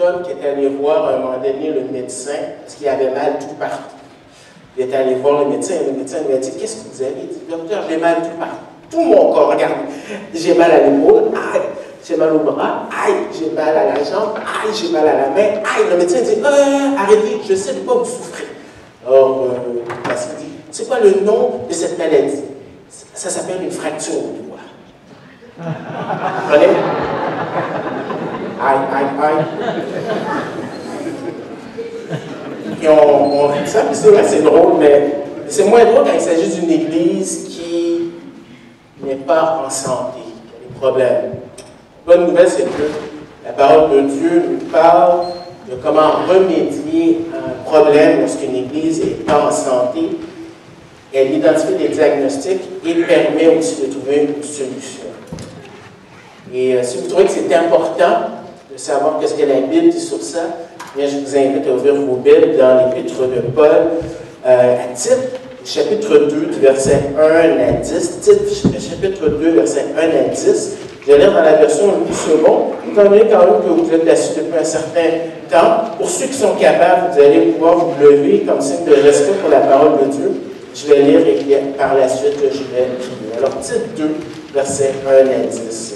homme qui est allé voir à un moment donné le médecin parce qu'il avait mal tout partout. Il est allé voir le médecin lui a dit « Qu'est-ce que vous avez? » Il dit « Docteur, j'ai mal tout partout. Tout mon corps, regarde. J'ai mal à l'épaule, aïe. J'ai mal au bras, aïe. J'ai mal à la jambe, aïe. J'ai mal à la main, aïe. » Le médecin dit « Arrêtez, je sais de quoi vous souffrez. » Alors, le patient dit « C'est quoi le nom de cette maladie? » Ça s'appelle une fracture au doigt. Vous comprenez? Aïe. Et on rit ça, puis c'est vrai, c'est drôle, mais c'est moins drôle quand il s'agit d'une église qui n'est pas en santé, qui a des problèmes. La bonne nouvelle, c'est que la parole de Dieu nous parle de comment remédier à un problème lorsqu'une église n'est pas en santé. Elle identifie des diagnostics et permet aussi de trouver une solution. Et si vous trouvez que c'est important de savoir qu'est-ce que la Bible dit sur ça, bien, je vous invite à ouvrir vos Bibles dans l'Épître de Paul à Tite, chapitre 2, du verset 1 à 10. Tite, chapitre 2, verset 1 à 10. Je vais lire dans la version Louis II, étant donné quand même que vous êtes assis depuis un certain temps. Pour ceux qui sont capables, vous allez pouvoir vous lever comme signe de respect pour la parole de Dieu. Je vais lire et par la suite, je vais prier. Alors, Tite 2, verset 1 à 10.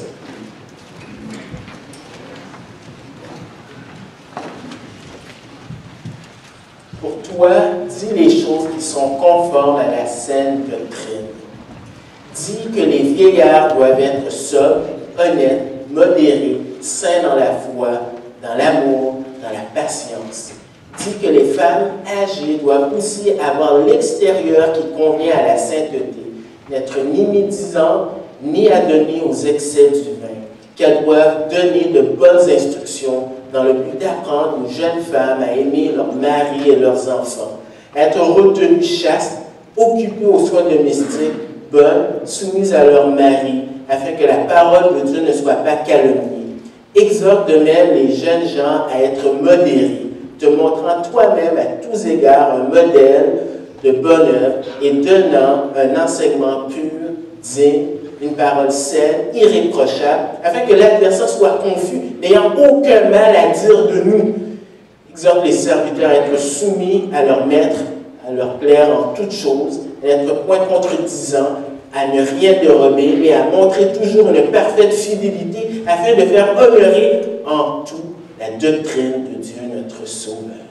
Pour toi, dis les choses qui sont conformes à la saine doctrine. Dis que les vieillards doivent être sobres, honnêtes, modérés, saints dans la foi, dans l'amour, dans la patience. Dis que les femmes âgées doivent aussi avoir l'extérieur qui convient à la sainteté, n'être ni médisantes, ni adonnées aux excès du vin, qu'elles doivent donner de bonnes instructions dans le but d'apprendre aux jeunes femmes à aimer leurs maris et leurs enfants, être retenues chastes, occupées aux soins domestiques, bonnes, soumises à leur mari, afin que la parole de Dieu ne soit pas calomniée. Exhorte de même les jeunes gens à être modérés, te montrant toi-même à tous égards un modèle de bonne œuvre et donnant un enseignement pur, digne, une parole saine, irréprochable, afin que l'adversaire soit confus, n'ayant aucun mal à dire de nous. Exhorte les serviteurs à être soumis à leur maître, à leur plaire en toutes choses, à n'être point contredisant, à ne rien dérober et à montrer toujours une parfaite fidélité, afin de faire honorer en tout la doctrine de Dieu, notre Sauveur.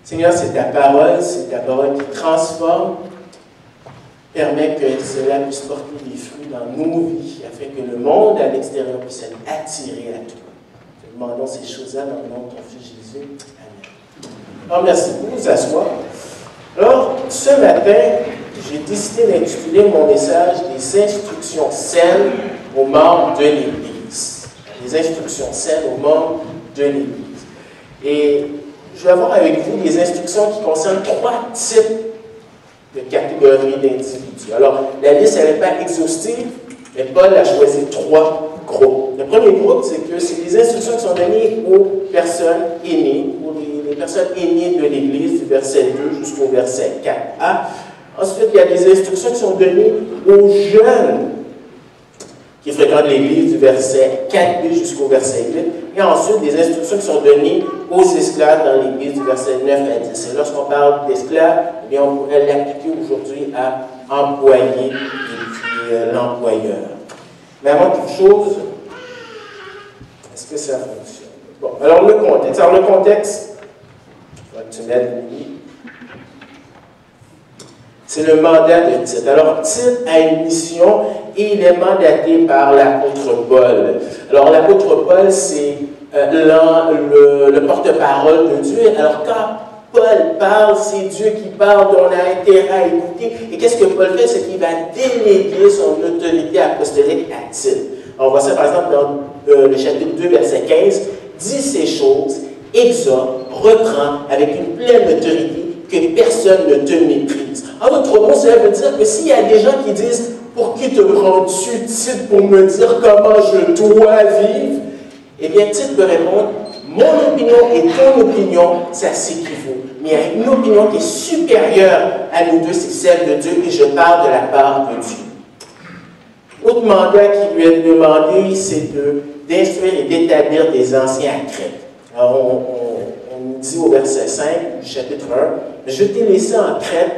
Seigneur, c'est ta parole qui transforme, permet que cela puisse porter des fruits dans nos vies, afin que le monde à l'extérieur puisse être attiré à toi. Nous demandons ces choses-là dans le nom de ton Fils Jésus. Amen. Alors, merci beaucoup, vous asseoir. Alors, ce matin, j'ai décidé d'intituler mon message « Des instructions saines aux membres de l'Église ». Des instructions saines aux membres de l'Église. Et je vais avoir avec vous des instructions qui concernent 3 types de catégories d'individus. Alors, la liste, elle n'est pas exhaustive, mais Paul a choisi 3 groupes. Le premier groupe, c'est que c'est des instructions qui sont données aux personnes aînées, pour les personnes aînées de l'Église, du verset 2 jusqu'au verset 4a. Ensuite, il y a des instructions qui sont données aux jeunes qui fréquentent l'Église, du verset 4b jusqu'au verset 8. Et ensuite, des instructions qui sont données aux esclaves dans l'Église, du verset 9 à 10. Et lorsqu'on parle d'esclaves, eh on pourrait l'appliquer aujourd'hui à employé et puis l'employeur. Mais avant toute chose, est-ce que ça fonctionne? Bon, alors le contexte. Alors le contexte, je vais te mettre c'est le mandat de Tite. Alors, Tite a une mission et il est mandaté par l'apôtre Paul. Alors, l'apôtre Paul, c'est le porte-parole de Dieu. Alors, quand Paul parle, c'est Dieu qui parle, on a intérêt à écouter. Et qu'est-ce que Paul fait? C'est qu'il va déléguer son autorité apostolique à Tite. On voit ça, par exemple, dans le chapitre 2, verset 15. Dis ces choses, exhorte, reprend avec une pleine autorité, que personne ne te méprise. En d'autres mots, cela veut dire que s'il y a des gens qui disent « Pour qui te prends-tu, Tite, pour me dire comment je dois vivre ?» Eh bien, Tite peut répondre « Mon opinion et ton opinion, ça s'équivaut. Mais il y a une opinion qui est supérieure à nous deux, c'est celle de Dieu, et je parle de la part de Dieu. » L'autre mandat qui lui est demandé, c'est de d'instruire et d'établir des anciens à Crète. Alors, on dit au verset 5 du chapitre 1, « Je t'ai laissé en Crète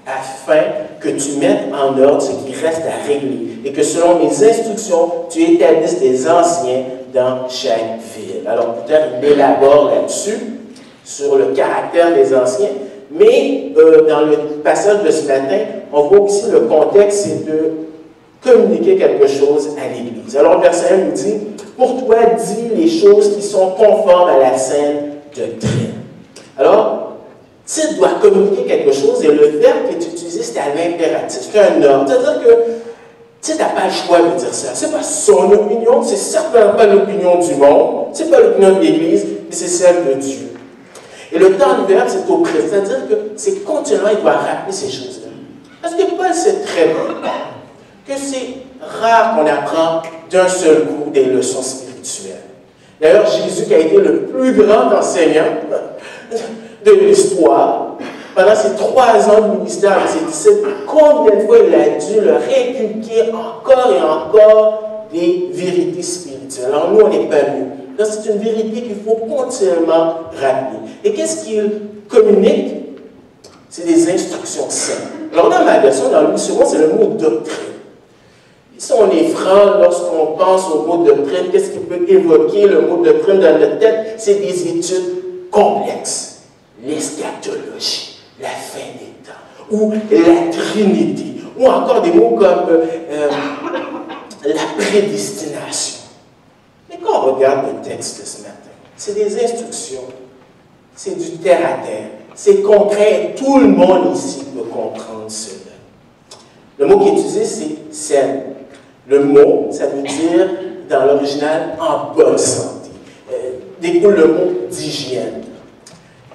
afin que tu mettes en ordre ce qui reste à régler et que selon mes instructions, tu établisses des anciens dans chaque ville. » Alors, Luther, il élabore là-dessus, sur le caractère des anciens, mais dans le passage de ce matin, on voit aussi le contexte, c'est de communiquer quelque chose à l'Église. Alors, le verset 1 nous dit, « Pour toi, dis les choses qui sont conformes à la sainte doctrine. » Alors, tu dois communiquer quelque chose et le verbe qui est utilisé, c'est à l'impératif, c'est un ordre. C'est-à-dire que tu n'as pas le choix de dire ça. Ce n'est pas son opinion, c'est certainement pas l'opinion du monde, ce n'est pas l'opinion de l'Église, mais c'est celle de Dieu. Et le temps de verbe, c'est au présent, c'est-à-dire que c'est continuellement, il doit rappeler ces choses-là. Parce que Paul sait très bien que c'est rare qu'on apprend d'un seul coup des leçons spirituelles. D'ailleurs, Jésus, qui a été le plus grand enseignant de l'histoire, pendant ces 3 ans de ministère avec ses disciples, combien de fois il a dû leur réinculquer encore et encore des vérités spirituelles. Alors nous, on n'est pas mieux. Donc c'est une vérité qu'il faut continuellement rappeler. Et qu'est-ce qu'il communique? C'est des instructions simples. Alors dans ma version, dans le Louis II, c'est le mot doctrine. Si on est franc, lorsqu'on pense au mot doctrine, qu'est-ce qui peut évoquer le mot doctrine dans notre tête? C'est des études complexes. L'eschatologie, la fin des temps, ou la Trinité, ou encore des mots comme la prédestination. Mais quand on regarde le texte de ce matin, c'est des instructions, c'est du terre-à-terre, c'est concret, tout le monde ici peut comprendre cela. Le mot qui est utilisé, c'est saine. Le mot, ça veut dire, dans l'original, en bonne santé. Découle le mot d'hygiène.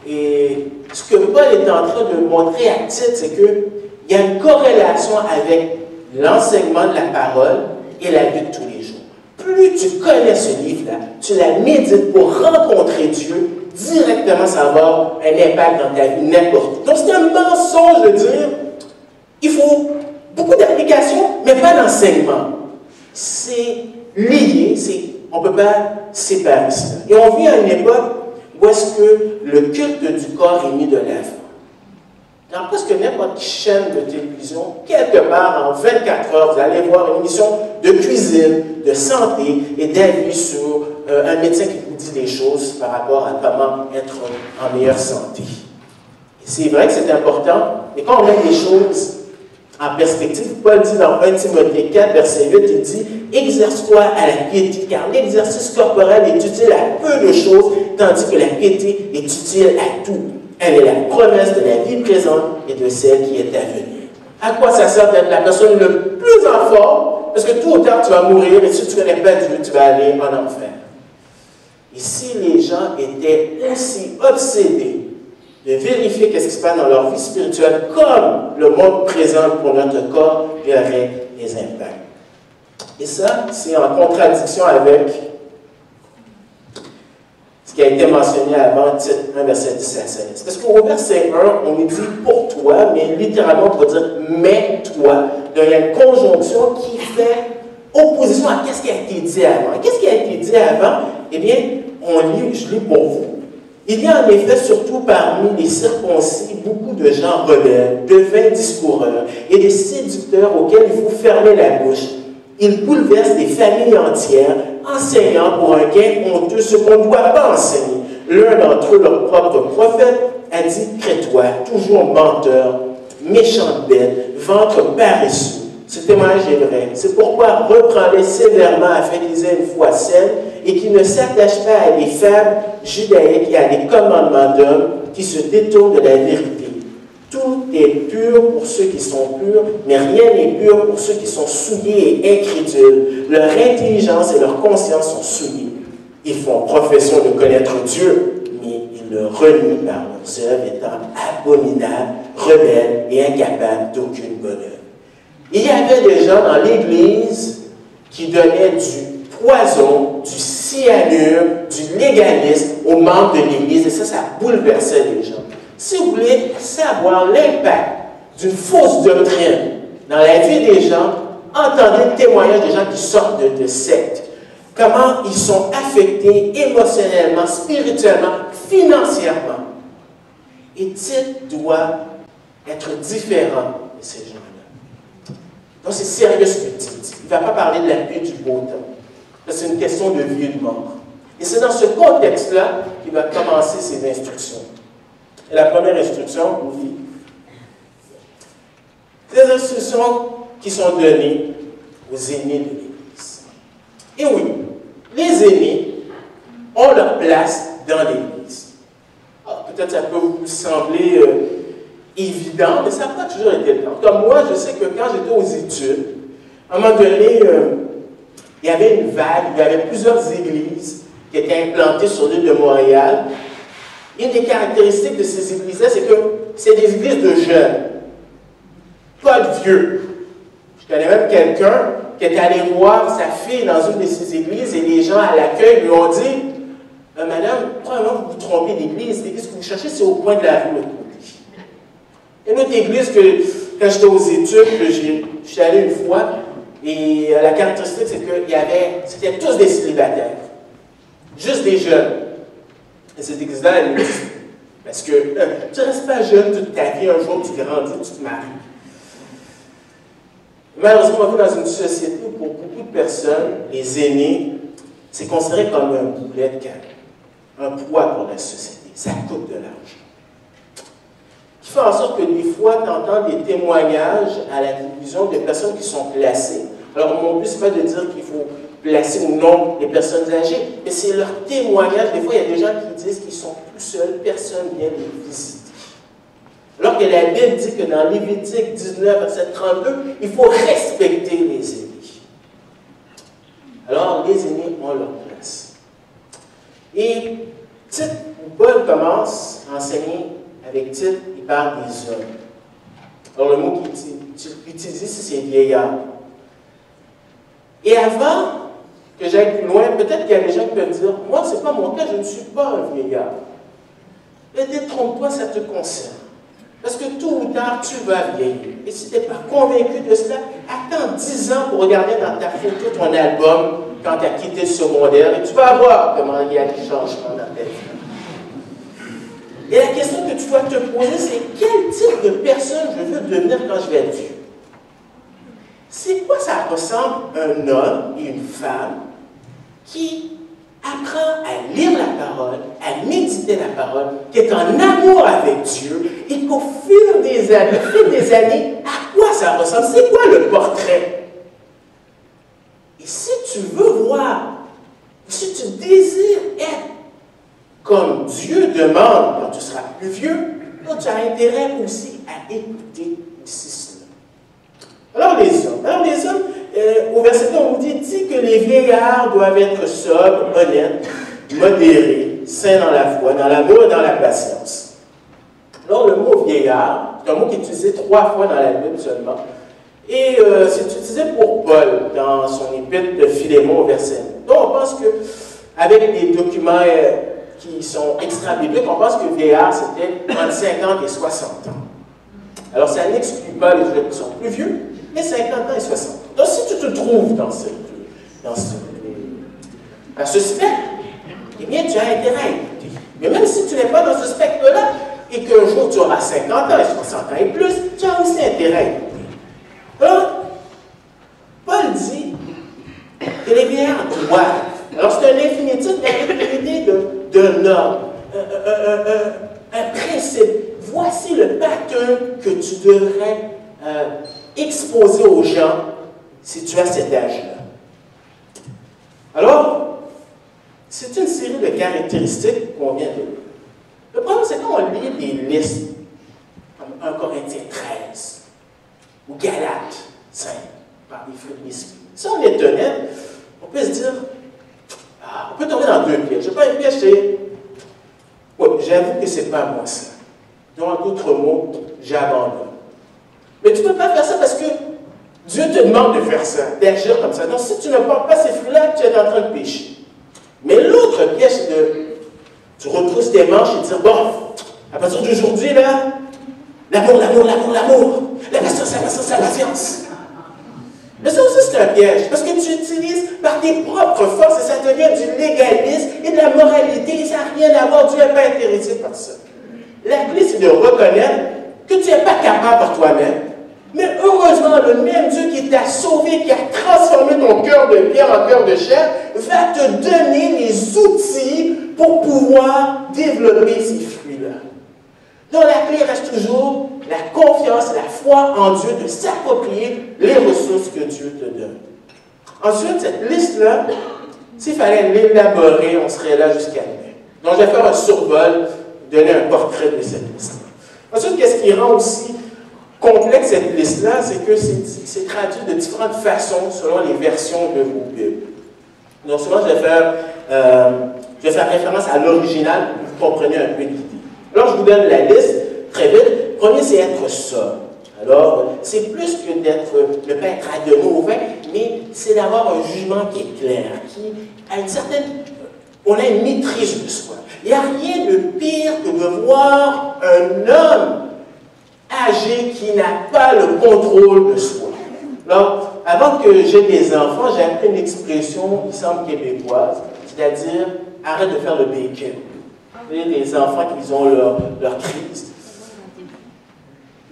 Et ce que Paul est en train de montrer à titre, c'est qu'il y a une corrélation avec l'enseignement de la parole et la vie de tous les jours. Plus tu connais ce livre-là, tu la médites pour rencontrer Dieu, directement ça va avoir un impact dans ta vie n'importe où. Donc c'est un mensonge de dire il faut beaucoup d'applications, mais pas d'enseignement. C'est lié, on ne peut pas séparer ça. Et on vit à une époque où est-ce que le culte du corps est mis de l'avant. Dans presque n'importe quelle chaîne de télévision, quelque part en 24 heures, vous allez voir une émission de cuisine, de santé et d'avis sur un médecin qui vous dit des choses par rapport à comment être en meilleure santé. C'est vrai que c'est important, mais quand on met les choses en perspective, Paul dit dans 1 Timothée 4, verset 8, il dit « Exerce-toi à la piété, car l'exercice corporel est utile à peu de choses, tandis que la piété est utile à tout. Elle est la promesse de la vie présente et de celle qui est à venir. » À quoi ça sert d'être la personne le plus en forme? Parce que tout au tard, tu vas mourir, et si tu ne connais pas Dieu, tu vas aller en enfer. Et si les gens étaient aussi obsédés de vérifier qu'est-ce qui se passe dans leur vie spirituelle, comme le monde présent pour notre corps, il y aurait des impacts. Et ça, c'est en contradiction avec ce qui a été mentionné avant, titre 1, verset 10 à 16. Parce qu'au verset 1, on nous dit « pour toi », mais littéralement, on peut dire « mais toi ». Donc, il y a une conjonction qui fait opposition à ce qui a été dit avant. Qu'est-ce qui a été dit avant? Eh bien, je lis pour vous. Il y a en effet, surtout parmi les circoncis, beaucoup de gens rebelles, de vains discoureurs et des séducteurs auxquels il faut fermer la bouche. Ils bouleversent des familles entières, enseignant pour un gain honteux ce qu'on ne doit pas enseigner. L'un d'entre eux, leur propre prophète, a dit « Crée-toi, toujours menteur, méchante bête, ventre paresseux. » Ce témoignage est vrai. C'est pourquoi reprends-les sévèrement afin qu'ils aient une foi saine et qu'ils ne s'attachent pas à des fables judaïques et à des commandements d'hommes qui se détournent de la vérité. Tout est pur pour ceux qui sont purs, mais rien n'est pur pour ceux qui sont souillés et incrédules. Leur intelligence et leur conscience sont souillées. Ils font profession de connaître Dieu, mais ils le renient par leurs œuvres étant abominables, rebelles et incapables d'aucune bonne œuvre. Il y avait des gens dans l'Église qui donnaient du poison, du cyanure, du légalisme aux membres de l'Église, et ça bouleversait les gens. Si vous voulez savoir l'impact d'une fausse doctrine dans la vie des gens, entendez le témoignage des gens qui sortent de sectes. comment ils sont affectés émotionnellement, spirituellement, financièrement. Et Tite doit être différent de ces gens-là. Donc c'est sérieux ce que Tite dit. Il ne va pas parler de la pluie du beau temps. C'est une question de vie et de mort. Et c'est dans ce contexte-là qu'il va commencer ses instructions. Et la première instruction, vous dit, des instructions qui sont données aux aînés de l'Église. Et oui, les aînés ont leur place dans l'Église. Peut-être ça peut vous sembler évident, mais ça n'a pas toujours été le cas. Comme moi, je sais que quand j'étais aux études, à un moment donné, il y avait une vague, il y avait plusieurs églises qui étaient implantées sur l'île de Montréal. Une des caractéristiques de ces églises-là, c'est que c'est des églises de jeunes, pas de vieux. Je connais même quelqu'un qui est allé voir sa fille dans une de ces églises et les gens à l'accueil lui ont dit « Madame, probablement vous vous trompez d'église, l'église que vous cherchez, c'est au coin de la rue. » Il y a une autre église que, quand j'étais aux études, je suis allé une fois, et la caractéristique, c'est que c'était tous des célibataires, juste des jeunes. Et cette église-là, elle dit, parce que tu ne restes pas jeune toute ta vie, un jour tu grandis, tu te maries. Malheureusement, on vit dans une société où pour beaucoup de personnes, les aînés, c'est considéré comme un boulet de canon, un poids pour la société. Ça coûte de l'argent. Qui fait en sorte que des fois, tu entends des témoignages à la télévision de personnes qui sont placées. Alors, mon but, ce n'est pas de dire qu'il faut placer ou non les personnes âgées, mais c'est leur témoignage. Des fois, il y a des gens qui disent qu'ils sont tout seuls, personne ne vient les visiter. Alors que la Bible dit que dans Lévitique 19, verset 32, il faut respecter les aînés. Alors, les aînés ont leur place. Et Paul commence à enseigner avec Tite, il parle des hommes. Alors, le mot qu'il utilise ici, c'est vieillard. Et avant que j'aille plus loin, peut-être qu'il y a des gens qui peuvent dire, moi, ce n'est pas mon cas, je ne suis pas un vieillard. Mais détrompe-toi, ça te concerne. Parce que tôt ou tard, tu vas vieillir. Et si tu n'es pas convaincu de cela, attends 10 ans pour regarder dans ta photo ton album quand tu as quitté le secondaire et tu vas voir comment il y a des changements dans ta vie. Et la question que tu dois te poser, c'est quel type de personne je veux devenir quand je vais être vieux? C'est quoi ça ressemble un homme et une femme qui apprend à lire la parole, à méditer la parole, qui est en amour avec Dieu, et qu'au fil des années, à quoi ça ressemble? C'est quoi le portrait? Et si tu veux voir, si tu désires être comme Dieu demande quand tu seras plus vieux, là, tu as intérêt aussi à écouter aussi cela. Alors les hommes, au verset 2, on vous dit que les vieillards doivent être sobres, honnêtes, modérés, saints dans la foi, dans l'amour et dans la patience. Alors le mot vieillard, c'est un mot qui est utilisé 3 fois dans la Bible seulement. Et c'est utilisé pour Paul dans son épître de Philémon au verset 9. Donc on pense qu'avec des documents qui sont extra-bibliques, on pense que vieillard c'était entre 50 et 60 ans. Alors ça n'exclut pas les gens qui sont plus vieux, mais 50 ans et 60 ans. Donc, si tu te trouves dans ce spectre, eh bien, tu as intérêt à écouter. Mais même si tu n'es pas dans ce spectre-là, et qu'un jour tu auras 50 ans et 60 ans et plus, tu as aussi intérêt à écouter. Alors, Paul dit que les vieillards doivent. Alors, c'est un infinitif avec l'idée d'un ordre, un principe. Voici le pattern que tu devrais exposer aux gens si tu as cet âge-là. Alors, c'est une série de caractéristiques qu'on vient de lire. Le problème, c'est quand on lit des listes, comme 1 Corinthiens 13, ou Galates 5, par des fruits de l'esprit. Si on est honnête, on peut se dire, on peut tomber dans 2 pièges. Je ne sais pas, un piège, c'est, oui, j'avoue que ce n'est pas moi ça. Donc, d'autres mots, j'abandonne. Mais tu ne peux pas faire ça parce que Dieu te demande de faire ça, d'agir comme ça. Donc, si tu ne portes pas ces fruits-là, tu es en train de pécher. Mais l'autre piège, c'est de... Tu retrousses tes manches et dire, bon, à partir d'aujourd'hui, là, l'amour, la patience, la patience. Mais ça aussi, c'est un piège, parce que tu utilises par tes propres forces et ça devient du légalisme et de la moralité et ça n'a rien à voir. Dieu n'est pas intéressé par ça. La clé, c'est de reconnaître que tu n'es pas capable par toi-même, mais heureusement, le même Dieu qui t'a sauvé, qui a transformé ton cœur de pierre en cœur de chair, va te donner les outils pour pouvoir développer ces fruits-là. Donc la clé reste toujours la confiance, la foi en Dieu, de s'approprier les ressources que Dieu te donne. Ensuite, cette liste-là, s'il fallait l'élaborer, on serait là jusqu'à demain. Donc je vais faire un survol, donner un portrait de cette liste. Ensuite, qu'est-ce qui rend aussi complexe cette liste-là, c'est que c'est traduit de différentes façons selon les versions de vos Bibles. Donc souvent, je vais faire référence à l'original pour que vous compreniez un peu l'idée. Alors, je vous donne la liste très vite. Le premier, c'est être sobre. Alors, c'est plus que ne pas être adonné au vin, mais c'est d'avoir un jugement qui est clair, qui a une certaine... On a une maîtrise de soi. Il n'y a rien de pire que de voir un homme âgé qui n'a pas le contrôle de soi. Alors, avant que j'ai des enfants, j'ai appris une expression qui semble québécoise, c'est-à-dire « arrête de faire le bacon ». Vous voyez, les enfants qui ont leur crise.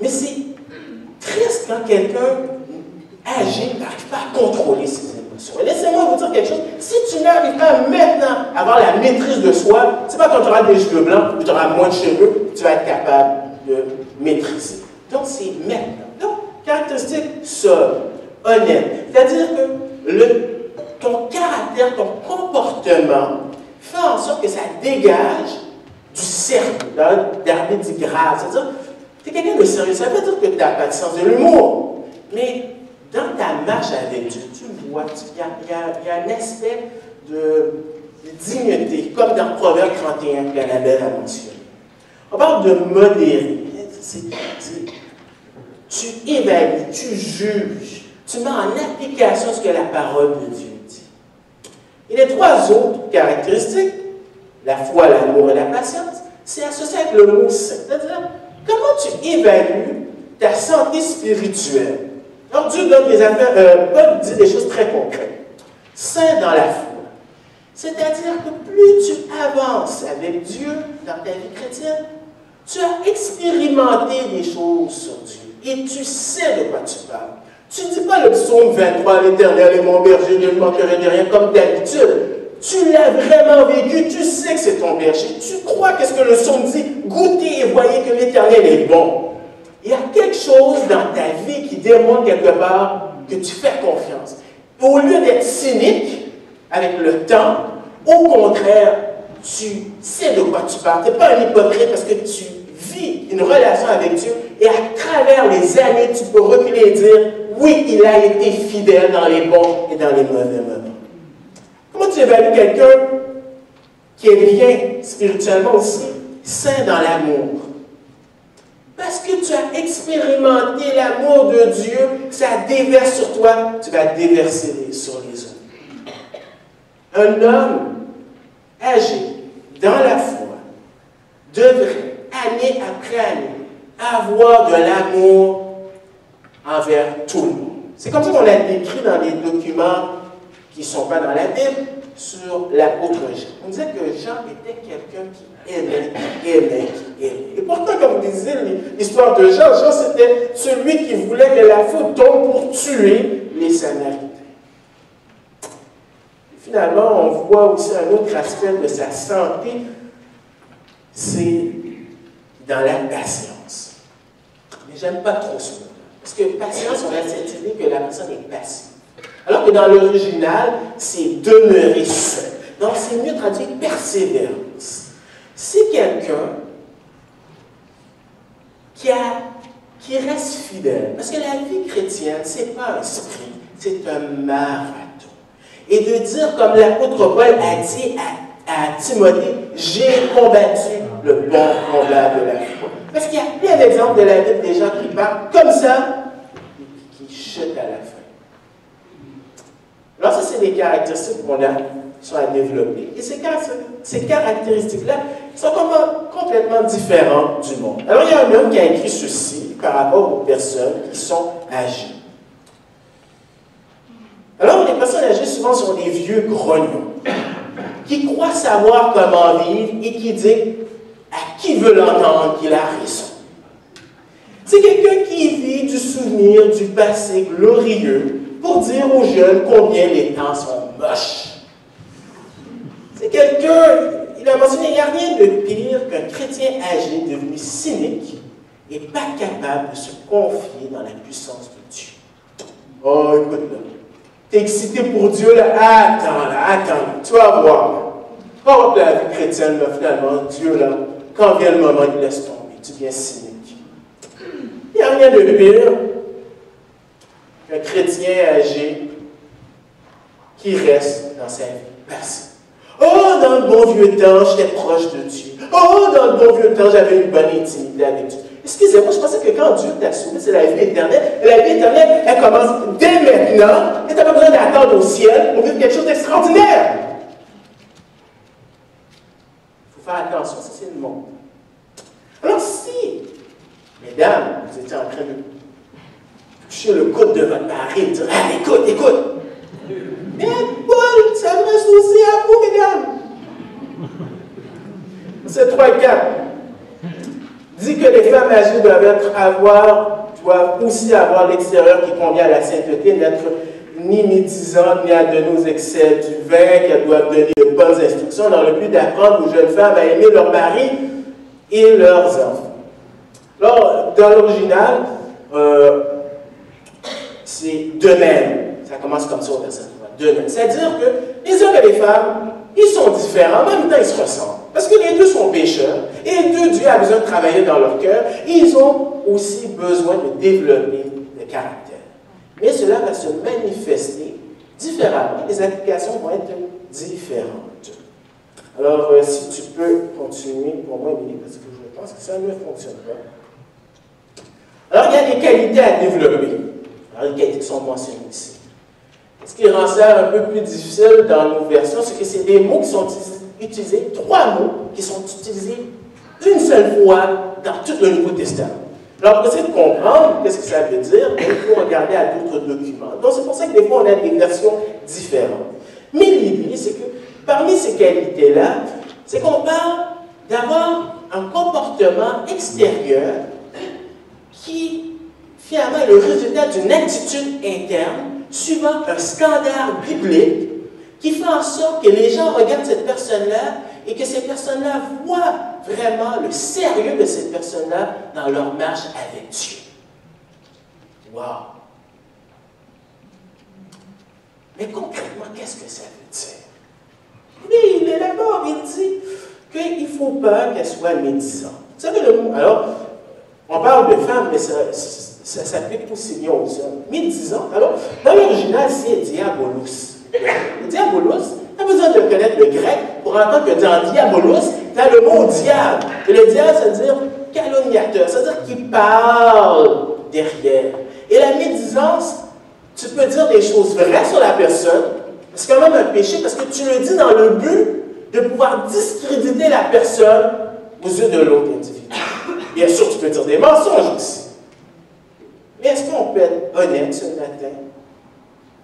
Mais c'est triste quand quelqu'un âgé n'arrive pas à contrôler ses émotions. Laissez-moi vous dire quelque chose. Si tu n'arrives pas maintenant à avoir la maîtrise de soi, c'est pas quand tu auras des cheveux blancs ou tu auras moins de cheveux que tu vas être capable de maîtriser. Donc, c'est maintenant. Donc, caractéristique sobre, honnête. C'est-à-dire que ton caractère, ton comportement fait en sorte que ça dégage du cercle, d'arbitre du grave. C'est-à-dire, tu es quelqu'un de sérieux. Ça ne veut pas dire que tu n'as pas de sens de l'humour, mais dans ta marche avec Dieu, tu le vois, il y a un aspect de dignité, comme dans Proverbe 31 qu'Annabelle a mentionné. On parle de modérer. Tu évalues, tu juges, tu mets en application ce que la parole de Dieu dit. Et les trois autres caractéristiques, la foi, l'amour et la patience, c'est associé avec le mot saint. C'est-à-dire, comment tu évalues ta santé spirituelle? Alors, Dieu donne des affaires, Paul dit des choses très concrètes. Saint dans la foi. C'est-à-dire que plus tu avances avec Dieu dans ta vie chrétienne, tu as expérimenté des choses sur Dieu et tu sais de quoi tu parles. Tu ne dis pas le psaume 23, l'Éternel est mon berger, ne me manquerai de rien comme d'habitude. Tu l'as vraiment vécu, tu sais que c'est ton berger, tu crois qu'est-ce que le psaume dit, goûtez et voyez que l'Éternel est bon. Il y a quelque chose dans ta vie qui démontre quelque part que tu fais confiance. Au lieu d'être cynique avec le temps, au contraire, tu sais de quoi tu parles. Tu n'es pas un hypocrite parce que tu vis une relation avec Dieu et à travers les années, tu peux reculer et dire oui, il a été fidèle dans les bons et dans les mauvais moments. Comment tu évalues quelqu'un qui est bien spirituellement aussi, saint dans l'amour? Parce que tu as expérimenté l'amour de Dieu, ça déverse sur toi, tu vas déverser sur les autres. Un homme âgé dans la foi devrait, année après année, avoir de l'amour envers tout le monde. C'est comme ça qu'on l'a décrit dans les documents qui ne sont pas dans la Bible sur l'apôtre Jean. On disait que Jean était quelqu'un qui aimait. Et pourtant, comme vous disiez l'histoire de Jean, Jean c'était celui qui voulait que la foudre tombe pour tuer les Samaritains. Finalement, on voit aussi un autre aspect de sa santé, c'est dans la patience. Mais j'aime pas trop ce mot. Parce que patience, on a cette idée que la personne est passive. Alors que dans l'original, c'est demeurer seul. Donc, c'est mieux traduit persévérance. C'est quelqu'un qui reste fidèle. Parce que la vie chrétienne, ce n'est pas un sprint, c'est un marathon. Et de dire, comme l'apôtre Paul a dit à Timothée, j'ai combattu le bon combat de la foi. Parce qu'il y a plein d'exemples de la Bible des gens qui partent comme ça et qui chutent à la fin. Alors, ça, c'est des caractéristiques qu'on sont à développer. Et ces caractéristiques-là sont complètement différentes du monde. Alors, il y a un homme qui a écrit ceci par rapport aux personnes qui sont âgées. Alors, les personnes âgées, souvent, sont des vieux grognons qui croient savoir comment vivre et qui disent à qui veut l'entendre qu'il a raison. C'est quelqu'un qui vit du souvenir du passé glorieux pour dire aux jeunes combien les temps sont moches. C'est quelqu'un, il a mentionné, il n'y a rien de pire qu'un chrétien âgé devenu cynique et pas capable de se confier dans la puissance de Dieu. Oh, écoute là, t'es excité pour Dieu, là, attends, tu vas voir. Oh, la vie chrétienne, là, finalement, Dieu, là, quand vient le moment, il laisse tomber, tu deviens cynique. Il n'y a rien de pire qu'un chrétien âgé qui reste dans sa vie passée. Oh, dans le bon vieux temps, j'étais proche de Dieu. Oh, dans le bon vieux temps, j'avais une bonne intimité avec Dieu. Excusez-moi, je pensais que quand Dieu t'a sauvé, c'est la vie éternelle. Et la vie éternelle, elle commence dès maintenant. Et tu n'as pas besoin d'attendre au ciel pour vivre quelque chose d'extraordinaire. Il faut faire attention, ça c'est le monde. Alors si, mesdames, vous étiez en train de toucher le coude de votre mari et de dire « Ah, écoute! » Mais Paul s'adresse aussi à vous, mesdames. C'est 3-4. Dit que les femmes âgées doivent aussi avoir l'extérieur qui convient à la sainteté, n'être ni médisantes, ni à donner aux excès du vin, qu'elles doivent donner de bonnes instructions dans le but d'apprendre aux jeunes femmes à aimer leur mari et leurs enfants. Alors, dans l'original, c'est de même. Ça commence comme ça au verset 3. De même. C'est-à-dire que les hommes et les femmes, ils sont différents, en même temps ils se ressemblent. Parce que les deux sont pécheurs, et les deux, Dieu a besoin de travailler dans leur cœur, et ils ont aussi besoin de développer le caractère. Mais cela va se manifester différemment. Les applications vont être différentes. Alors, si tu peux continuer pour moi, Émilie, parce que je pense que ça ne fonctionne pas. Alors, il y a des qualités à développer. Alors, les qualités qui sont mentionnées ici. Ce qui rend ça un peu plus difficile dans nos versions, c'est que c'est des mots qui sont utilisés, 3 mots qui sont utilisés une seule fois dans tout le Nouveau Testament. Alors, pour essayer de comprendre qu'est-ce que ça veut dire, il faut regarder à d'autres documents. Donc, c'est pour ça que des fois, on a des versions différentes. Mais l'idée, c'est que parmi ces qualités-là, c'est qu'on parle d'avoir un comportement extérieur qui, finalement, est le résultat d'une attitude interne suivant un standard biblique qui fait en sorte que les gens regardent cette personne-là et que ces personnes-là voient vraiment le sérieux de cette personne-là dans leur marche avec Dieu. Wow! Mais concrètement, qu'est-ce que ça veut dire? Lui, il élabore, il dit qu'il ne faut pas qu'elle soit médisante. Vous savez le mot? Alors, on parle de femmes, mais ça s'applique aussi bien aux hommes. Médisante, alors, dans l'original, c'est diabolos. Le diabolos, tu as besoin de connaître le grec pour entendre que dans diabolos, tu as le mot diable. Et le diable, ça veut dire calomniateur, ça veut dire qu'il parle derrière. Et la médisance, tu peux dire des choses vraies sur la personne, c'est quand même un péché parce que tu le dis dans le but de pouvoir discréditer la personne aux yeux de l'autre individu. Bien sûr, tu peux dire des mensonges aussi. Mais est-ce qu'on peut être honnête ce matin?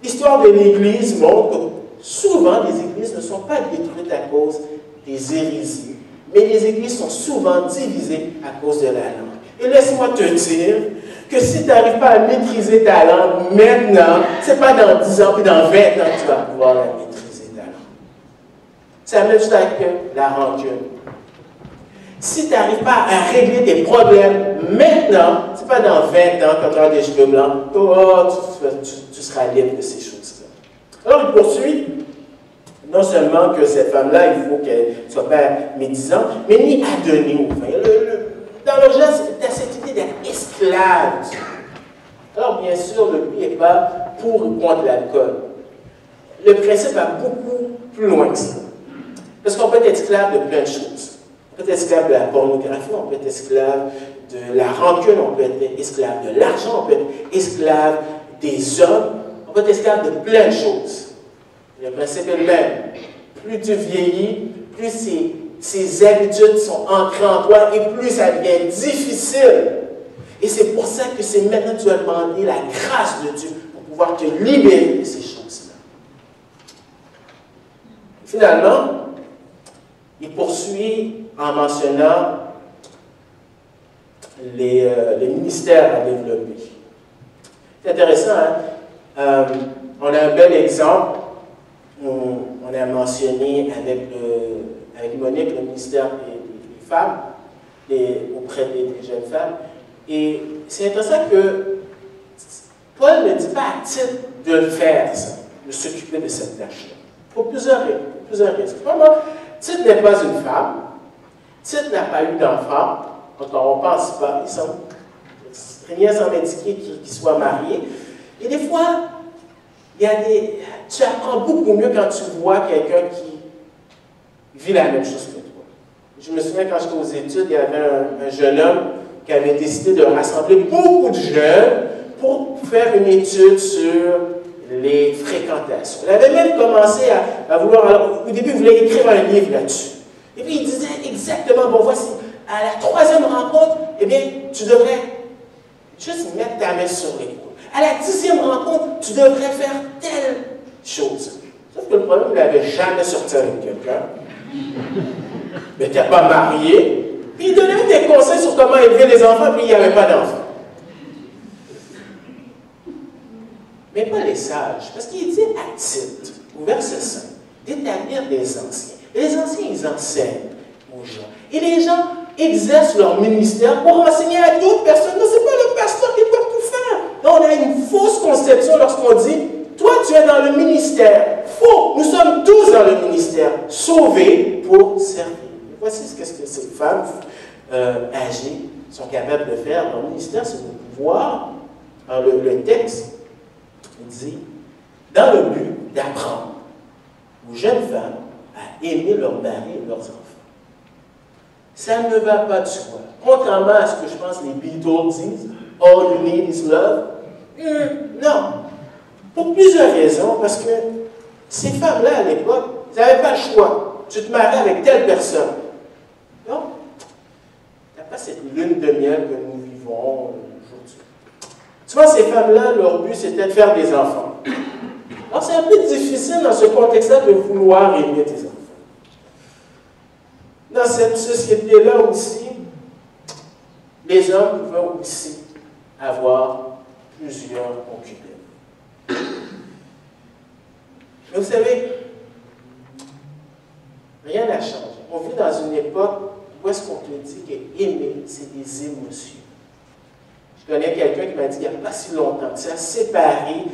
L'histoire de l'Église montre que souvent les églises ne sont pas détruites à cause des hérésies, mais les églises sont souvent divisées à cause de la langue. Et laisse-moi te dire que si tu n'arrives pas à maîtriser ta langue maintenant, ce n'est pas dans 10 ans puis dans 20 ans que tu vas pouvoir la maîtriser ta langue. Ça met juste avec la rancune. Si tu n'arrives pas à régler tes problèmes maintenant, ce n'est pas dans 20 ans, quand tu as des cheveux blancs, tu seras libre de ces choses-là. Alors, il poursuit, non seulement que cette femme-là, il faut qu'elle ne soit pas médisante, mais ni adonnée au vin. Dans le genre, tu as cette idée d'être esclave. Alors, bien sûr, le but n'est pas pour ou contre l'alcool. Le principe va beaucoup plus loin que ça. Parce qu'on peut être esclave de plein de choses. On peut être esclave de la pornographie, on peut être esclave de la rancune, on peut être esclave de l'argent, on peut être esclave des hommes, on peut être esclave de plein de choses. Le principe est le même. Plus tu vieillis, plus ces habitudes sont ancrées en toi et plus ça devient difficile. Et c'est pour ça que c'est maintenant que tu vas demander la grâce de Dieu pour pouvoir te libérer de ces choses-là. Finalement, il poursuit en mentionnant les ministères à développer. C'est intéressant, hein? On a un bel exemple. On a mentionné avec Monique le ministère des femmes, auprès des jeunes femmes. Et c'est intéressant que Paul ne dit pas à titre de le faire, ça, de s'occuper de cette tâche-là. Pour plusieurs raisons. Vraiment, Tite n'est pas une femme. Tite n'a pas eu d'enfant. Encore, on ne pense pas. Rien semble indiquer qu'il soit marié. Et des fois, tu apprends beaucoup mieux quand tu vois quelqu'un qui vit la même chose que toi. Je me souviens quand j'étais aux études, il y avait un jeune homme qui avait décidé de rassembler beaucoup de jeunes pour faire une étude sur les fréquentations. Il avait même commencé à vouloir, alors, au début, il voulait écrire un livre là-dessus. Et puis il disait exactement, bon voici, à la troisième rencontre, eh bien, tu devrais juste mettre ta main sur l'épaule. À la 10e rencontre, tu devrais faire telle chose. Sauf que le problème, il n'avait jamais sorti avec quelqu'un. Mais tu n'es pas marié. Puis il donnait des conseils sur comment élever les enfants, puis il n'y avait pas d'enfants. Mais pas les sages, parce qu'il dit à Tite, au verset 5, d'établir des anciens. Et les anciens, ils enseignent aux gens. Et les gens exercent leur ministère pour enseigner à d'autres personnes. Non, ce n'est pas le pasteur qui peut tout faire. Non, on a une fausse conception lorsqu'on dit, toi, tu es dans le ministère. Faux, nous sommes tous dans le ministère, sauvés pour servir. Et voici ce que ces femmes âgées sont capables de faire dans le ministère, c'est de pouvoir, dans le texte, il dit, dans le but d'apprendre aux jeunes femmes à aimer leur mari et leurs enfants. Ça ne va pas de soi. Contrairement à ce que je pense les Beatles disent, all you need is love. Non. Pour plusieurs raisons, parce que ces femmes-là, à l'époque, ils n'avaient pas le choix. Tu te maries avec telle personne. Non. Il n'y a pas cette lune de miel que nous vivons aujourd'hui. Tu vois, ces femmes-là, leur but, c'était de faire des enfants. Alors, c'est un peu difficile dans ce contexte-là de vouloir aimer tes enfants. Dans cette société-là aussi, les hommes pouvaient aussi avoir plusieurs concubines. Mais vous savez, rien n'a changé. On vit dans une époque où est-ce qu'on te dit qu'aimer, c'est des émotions. Je connais quelqu'un qui m'a dit il n'y a pas si longtemps que ça, séparé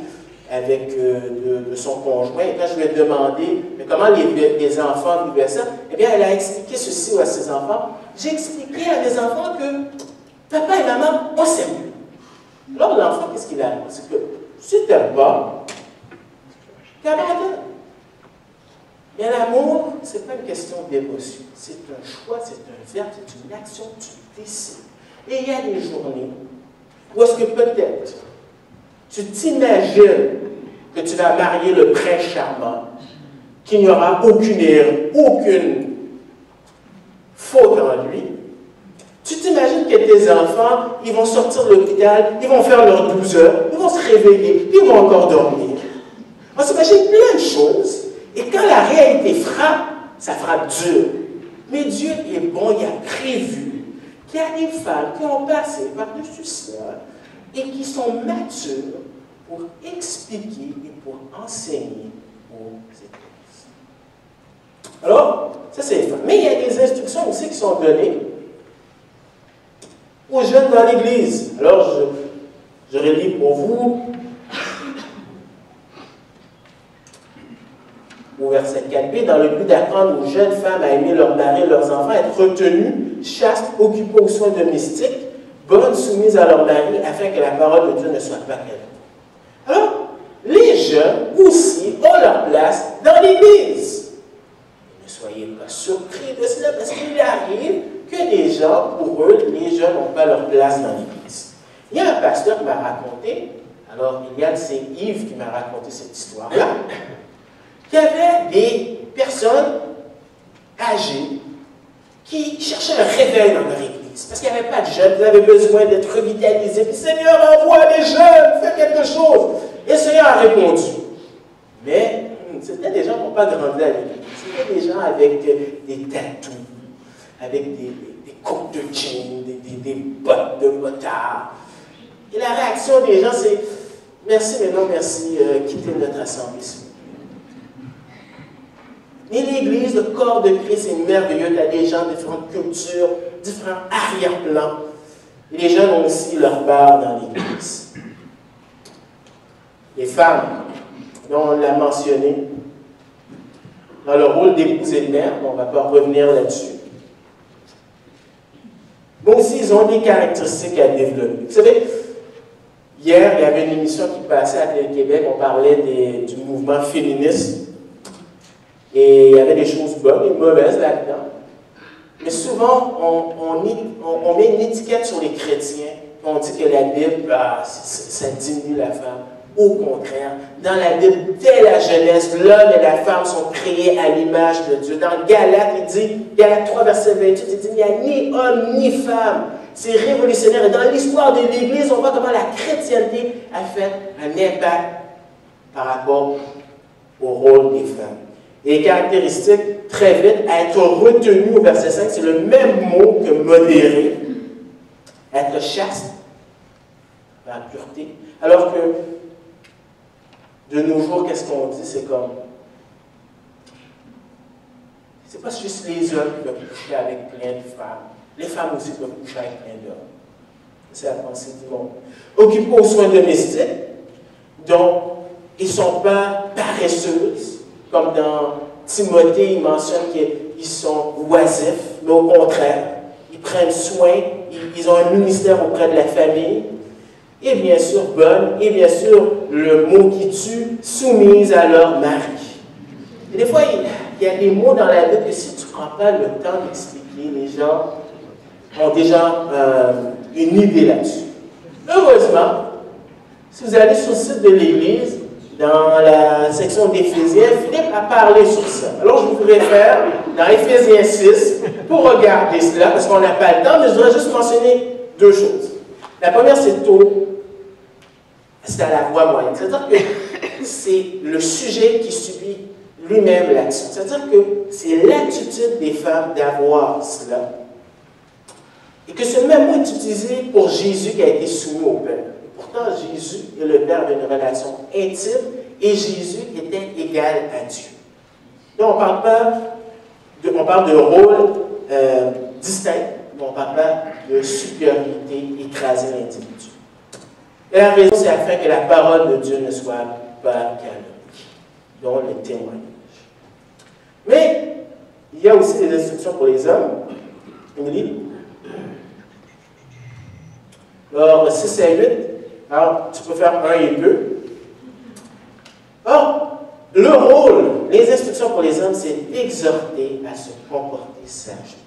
avec de son conjoint. Et quand je lui ai demandé mais comment les enfants vivaient ça, eh bien, elle a expliqué ceci à ses enfants. J'ai expliqué à mes enfants que papa et maman, on s'aime. Alors l'enfant, qu'est-ce qu'il a? C'est que si tu n'aimes pas, tu abandonnes. Mais l'amour, ce n'est pas une question d'émotion. C'est un choix, c'est un verbe, c'est une action, tu décides. Et il y a des journées où est-ce que peut-être tu t'imagines que tu vas marier le prince charmant, qu'il n'y aura aucune faute en lui. Tu t'imagines que tes enfants, ils vont sortir de l'hôpital, ils vont faire leurs 12 heures, ils vont se réveiller, ils vont encore dormir. On s'imagine plein de choses, et quand la réalité frappe, ça frappe dur. Mais Dieu est bon, il a prévu qu'il y a des femmes qui ont passé par-dessus cela et qui sont matures pour expliquer et pour enseigner aux églises. Alors, ça c'est les femmes. Mais il y a des instructions aussi qui sont données aux jeunes dans l'Église. Alors, je relis pour vous au verset 4b, dans le but d'apprendre aux jeunes femmes à aimer leur mari et leurs enfants, être retenues, chastes, occupées aux soins domestiques, bonnes, soumises à leur mari, afin que la parole de Dieu ne soit pas perdue. Alors, les jeunes aussi ont leur place dans l'Église. Ne soyez pas surpris de cela, parce qu'il arrive que des gens, pour eux, les jeunes n'ont pas leur place dans l'Église. Il y a un pasteur qui m'a raconté, alors il y a c'est Yves qui m'a raconté cette histoire-là, qu'il y avait des personnes âgées qui cherchaient un réveil dans leur Église, parce qu'il n'y avait pas de jeunes, ils avaient besoin d'être revitalisés. Puis, Seigneur, envoie des jeunes, fais quelque chose. Et le Seigneur a répondu. Mais c'était des gens qui n'ont pas grandi à l'Église. trouve des gens avec des tatous, avec des coupes de jeans, des bottes de motard. Et la réaction des gens, c'est « Merci, mais non, merci, quittez notre assemblée. » Et l'Église, le corps de Christ est merveilleux. Il y a des gens de différentes cultures, différents arrière-plans. Et les jeunes ont aussi leur part dans l'Église. Les femmes, dont on l'a mentionné, dans le rôle d'épouse et de mère, on ne va pas revenir là-dessus. Mais aussi, ils ont des caractéristiques à développer. Vous savez, hier, il y avait une émission qui passait à Télé-Québec, on parlait du mouvement féministe. Et il y avait des choses bonnes et mauvaises là-dedans. Mais souvent, on met une étiquette sur les chrétiens. On dit que la Bible, ça diminue la femme. Au contraire, dans la Bible, dès la jeunesse, l'homme et la femme sont créés à l'image de Dieu. Dans Galates, il dit, Galates 3, verset 28, il dit, il n'y a ni homme ni femme. C'est révolutionnaire. Et dans l'histoire de l'Église, on voit comment la chrétienté a fait un impact par rapport au rôle des femmes. Et les caractéristiques, très vite, à être retenu au verset 5, c'est le même mot que modéré, être chaste, la pureté. Alors que, de nos jours, qu'est-ce qu'on dit? C'est comme, c'est pas juste les hommes qui peuvent coucher avec plein de femmes. Les femmes aussi peuvent coucher avec plein d'hommes. C'est la pensée du monde. Occupés aux soins domestiques, donc, ils ne sont pas paresseuses. Comme dans Timothée, il mentionne qu'ils sont oisifs, mais au contraire, ils prennent soin, ils ont un ministère auprès de la famille, et bien sûr, bonnes, et bien sûr, le mot qui tue, soumises à leur mari. Et des fois, il y a des mots dans la Bible que si tu ne prends pas le temps d'expliquer, les gens ont déjà une idée là-dessus. Heureusement, si vous allez sur le site de l'Église, dans la section d'Éphésiens, Philippe a parlé sur ça. Alors, je vous réfère dans Éphésiens 6 pour regarder cela, parce qu'on n'a pas le temps, mais je voudrais juste mentionner deux choses. La première, c'est tôt. C'est à la voix moyenne. C'est-à-dire que c'est le sujet qui subit lui-même l'attitude. C'est-à-dire que c'est l'attitude des femmes d'avoir cela. Et que ce même mot est utilisé pour Jésus qui a été soumis au Père. Pourtant, Jésus et le Père avaient une relation intime et Jésus était égal à Dieu. Donc, on parle de rôle distinct, mais on ne parle pas de supériorité écraser l'individu. Et la raison, c'est afin que la parole de Dieu ne soit pas canonique, dont le témoignage. Mais, il y a aussi des instructions pour les hommes. Émilie? Alors, 6 à 8. Alors, tu peux faire 1 et 2. Or, le rôle, les instructions pour les hommes, c'est d'exhorter à se comporter sagement.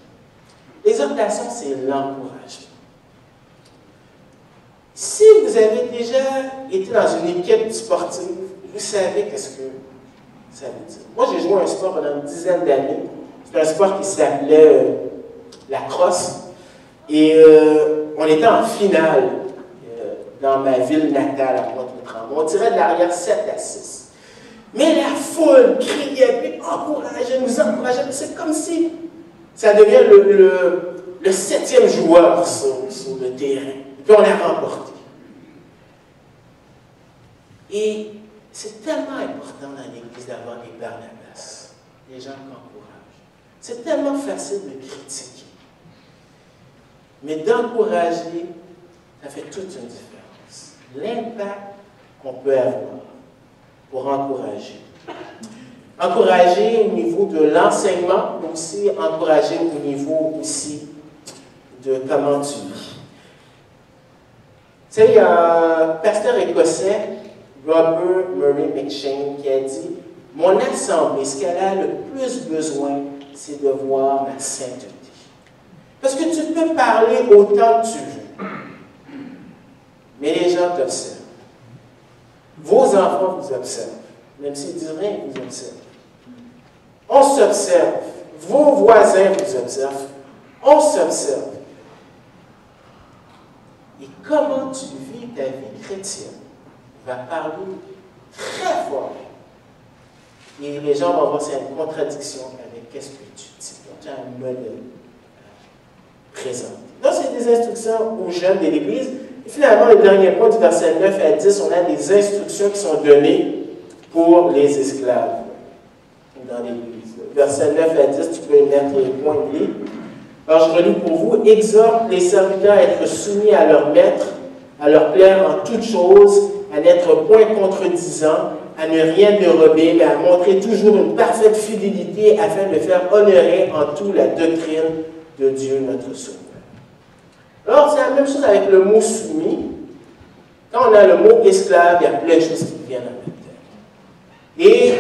L'exhortation, c'est l'encouragement. Si vous avez déjà été dans une équipe sportive, vous savez qu'est-ce que ça veut dire. Moi, j'ai joué à un sport pendant une dizaine d'années. C'était un sport qui s'appelait la crosse. Et on était en finale dans ma ville natale, à Pointe-aux-Trembles. On tirait de l'arrière 7 à 6. Mais la foule criait, puis encourageait, nous encourageait. C'est comme si ça devient le 7e joueur sur le terrain. Puis on l'a remporté. Et c'est tellement important dans l'Église d'avoir des Barnabas, des gens qui encouragent. C'est tellement facile de critiquer. Mais d'encourager, ça fait toute une différence. L'impact qu'on peut avoir pour encourager. Encourager au niveau de l'enseignement, mais aussi encourager au niveau aussi de comment tu vis. Tu sais, il y a un pasteur écossais, Robert Murray McShane, qui a dit « Mon assemblée, ce qu'elle a le plus besoin, c'est de voir ma sainteté. » Parce que tu peux parler autant que tu veux, mais les gens t'observent. Vos enfants vous observent, même s'ils disent rien, ils vous observent. On s'observe. Vos voisins vous observent. On s'observe. Et comment tu vis ta vie chrétienne va parler très fort. Et les gens vont voir c'est une contradiction qu'est-ce que tu dis? Donc, tu as un modèle présent. Donc, c'est des instructions aux jeunes de l'Église. Et finalement, le dernier point du verset 9 à 10, on a des instructions qui sont données pour les esclaves dans l'Église. Verset 9 à 10, tu peux mettre les points clés. Alors, je relis pour vous. Exhorte les serviteurs à être soumis à leur maître, à leur plaire en toutes choses, à n'être point contredisant, à ne rien dérober, mais à montrer toujours une parfaite fidélité afin de faire honorer en tout la doctrine de Dieu notre Sauveur. Alors, c'est la même chose avec le mot soumis. Quand on a le mot esclave, il y a plein de choses qui viennent en même temps. Et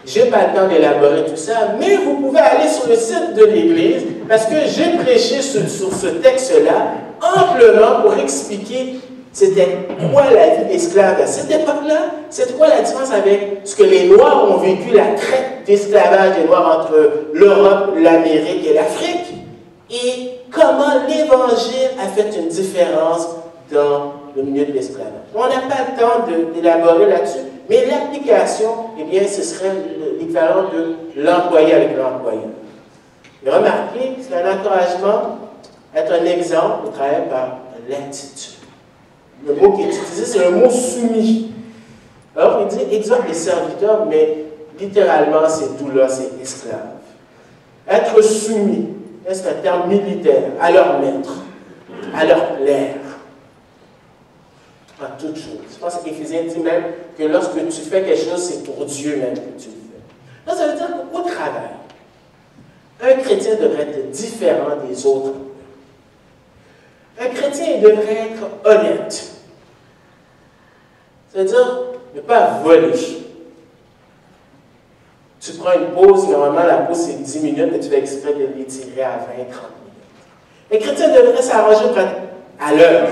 je n'ai pas le temps d'élaborer tout ça, mais vous pouvez aller sur le site de l'Église parce que j'ai prêché sur ce texte-là amplement pour expliquer c'était quoi la vie d'esclave à cette époque-là, c'est quoi la différence avec ce que les Noirs ont vécu, la traite d'esclavage des Noirs entre l'Europe, l'Amérique et l'Afrique, et comment l'Évangile a fait une différence dans le milieu de l'esclavage. On n'a pas le temps d'élaborer là-dessus, mais l'application, eh bien, ce serait l'équivalent de l'employé avec l'employeur. Et remarquez, c'est un encouragement, être un exemple de travail par l'attitude. Le mot qui est utilisé, c'est le mot soumis. Alors, il dit exhorte les serviteurs, mais littéralement, c'est tout là, c'est esclave. Être soumis, c'est un terme militaire, à leur maître, à leur plaire, en toutes choses. Je pense qu'Éphésiens dit même que lorsque tu fais quelque chose, c'est pour Dieu même que tu le fais. Donc, ça veut dire qu'au travail, un chrétien devrait être différent des autres. Un chrétien devrait être honnête. C'est-à-dire ne pas voler. Tu prends une pause, normalement la pause c'est 10 minutes, mais tu fais exprès de l'étirer à 20-30 minutes. Un chrétien devrait s'arranger à l'heure.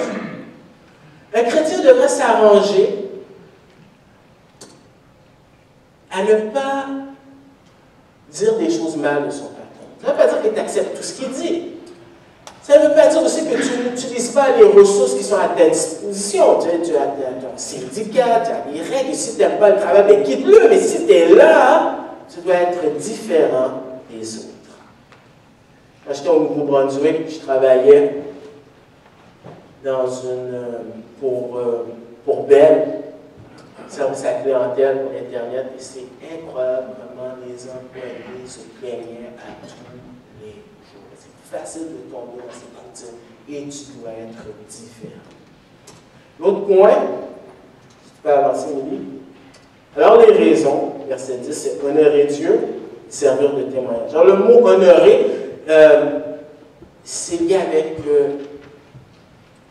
Un chrétien devrait s'arranger à ne pas dire des choses mal de son patron. Ça ne veut pas dire que tu acceptes tout ce qu'il dit. Ça ne veut pas dire aussi que tu n'utilises pas les ressources qui sont à ta disposition. Tu as ton syndicat, tu as les règles. Si tu n'aimes pas le travail, bien quitte-le. Mais si tu es là, tu dois être différent des autres. Quand j'étais au Nouveau-Brunswick, je travaillais dans pour Bell, service à clientèle pour Internet, et c'est incroyable comment les employés se plaignaient à tous les jours. C'est facile de tomber dans cette routine et tu dois être différent. L'autre point, si tu peux avancer, Émilie. Alors, les raisons, verset 10, c'est honorer Dieu, servir de témoignage. Alors, le mot honorer, c'est lié avec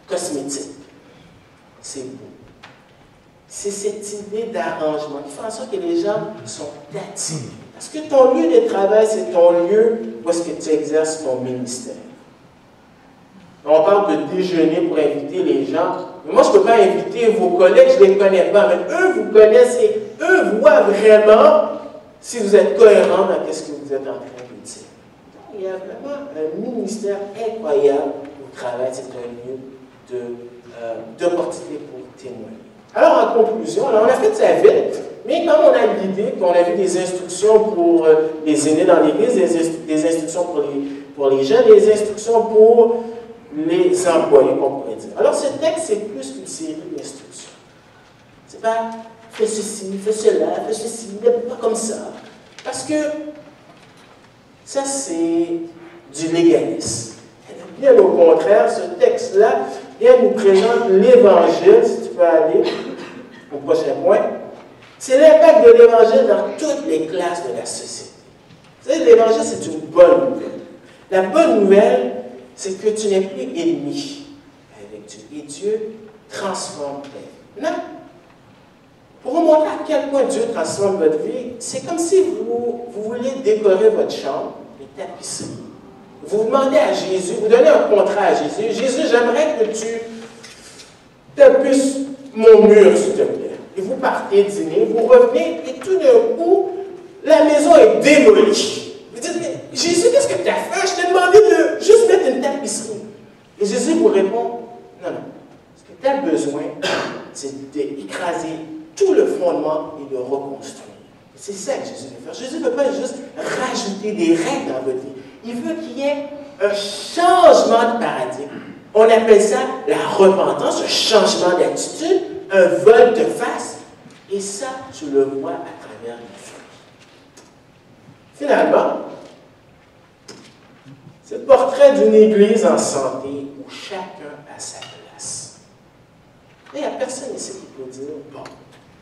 cosmétique. C'est beau. C'est cette idée d'arrangement qui fait en sorte que les gens sont attirés. Parce que ton lieu de travail, c'est ton lieu où est-ce que tu exerces ton ministère. On parle de déjeuner pour inviter les gens. Mais moi, je ne peux pas inviter vos collègues, je ne les connais pas. Mais eux, vous connaissez. Eux voient vraiment si vous êtes cohérent dans ce que vous êtes en train de dire. Donc, il y a vraiment un ministère incroyable au travail. C'est un lieu d'opportunité pour témoigner. Alors, en conclusion, on a fait ça vite, mais comme on a l'idée qu'on a vu des instructions pour les aînés dans l'Église, des instructions pour les jeunes, des instructions pour les employés, qu'on pourrait dire. Alors, ce texte, c'est plus qu'une série d'instructions. C'est pas « fais ceci, fais cela, fais ceci, pas comme ça ». Parce que ça, c'est du légalisme. Bien au contraire, ce texte-là, nous présente l'Évangile, si tu peux aller au prochain point. C'est l'impact de l'Évangile dans toutes les classes de la société. Vous savez, l'Évangile, c'est une bonne nouvelle. La bonne nouvelle, c'est que tu n'es plus ennemi avec Dieu. Et Dieu transforme ta vie. Maintenant, pour vous montrer à quel point Dieu transforme votre vie, c'est comme si vous vouliez décorer votre chambre de tapisserie. Vous demandez à Jésus, vous donnez un contrat à Jésus. Jésus, j'aimerais que tu tapisses mon mur, s'il te plaît. Et vous partez dîner, vous revenez, et tout d'un coup, la maison est démolie. Vous dites, mais Jésus, qu'est-ce que tu as fait? Je t'ai demandé de juste mettre une tapisserie. Et Jésus vous répond, non, non. Ce que tu as besoin, c'est d'écraser tout le fondement et de reconstruire. C'est ça que Jésus veut faire. Jésus ne veut pas juste rajouter des règles dans votre vie. Il veut qu'il y ait un changement de paradigme. On appelle ça la repentance, un changement d'attitude, un volte-face. Et ça, tu le vois à travers les fruits. Finalement, c'est le portrait d'une Église en santé où chacun a sa place. Et il n'y a personne ici qui peut dire, bon,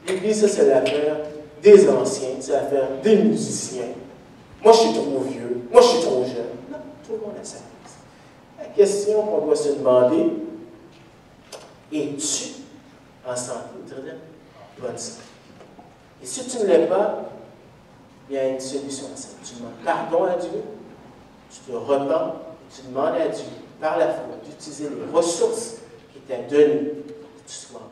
l'Église, ça c'est l'affaire des anciens, c'est l'affaire des musiciens. Moi, je suis trop vieux, moi, je suis trop jeune. Non, tout le monde a sa place. La question qu'on doit se demander, es-tu en santé, en bonne santé? Et si tu ne l'es pas, il y a une solution à ça. Tu demandes pardon à Dieu, tu te repens, et tu demandes à Dieu, par la foi, d'utiliser les ressources qui t'ont données pour que tu sois